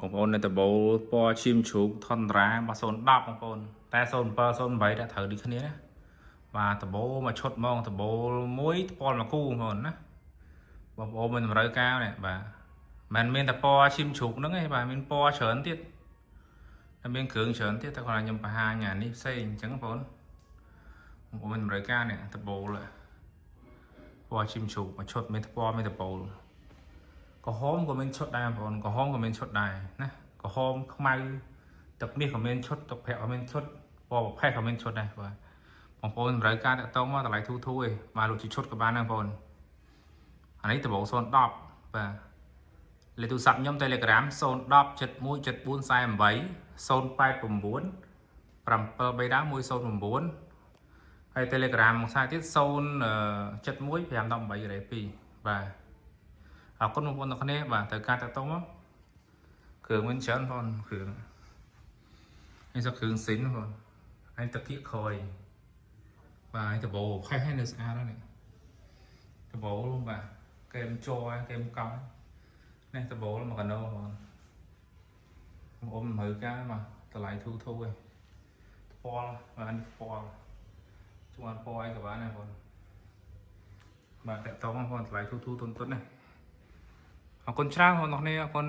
បងប្អូននៅតបូលពណ៌ឈាមជ្រូកថនរាបាទ010បងប្អូនតែ07 08តែត្រូវដូចគ្នាណាបាទតបូលមកឈុតហ្មងតបូលមួយថ្ពាល់មកគូបងប្អូនណាបងប្អូនមានតម្រូវការនេះបាទមិនមានតែពណ៌ឈាមជ្រូកហ្នឹងឯងបាទមានពណ៌ច្រើនទៀតតែមានគ្រឿងច្រើនទៀតតែគាត់ខ្ញុំបង្ហាញអានេះផ្សេងអញ្ចឹងបងប្អូនមានតម្រូវការនេះតបូលពណ៌ឈាមជ្រូកមកឈុតមានថ្ពាល់មានតបូលក្រហមក៏មានឈុតដែរបងប្អូនក្រហមក៏មានឈុតដែរណាក្រហមខ្មៅទឹកមាសក៏មានឈុតទឹកប្រាក់ក៏មានឈុតពណ៌ប្រផេះក៏មានឈុតដែរបាទបងប្អូនតម្រូវការតាក់ទងមកតម្លៃធូរឯងបាទលក់ជាឈុតក៏បានដែរបងប្អូនអានេះដប010បាទលេខទូរស័ព្ទខ្ញុំ Telegram 010 71 74 48 089 73109ហើយ Telegram មួយខ្សែទៀត071 518 2បាទអរគុណបងប្អូនទាំងគ្នាបាទទៅការតាក់ទងមកគ្រឿងមានច្រើនបងគ្រឿងនេះសគ្រឿងស៊ីនបងហើយតាគៀកក្រោយបាទហើយដបផេះហើយនៅស្អាតហ្នឹងដបបាទកែមជ័រកែមកង់នេះដបមកកាណូបងអ៊ំមើលការមកតម្លៃធូរឯងពណ៌បាទនេះពណ៌ជួនពណ៌អីក៏បានដែរបងបាទតាក់ទងបងតម្លៃធូរទុនណាអរគុណច្រើនបងប្អូនអរគុណ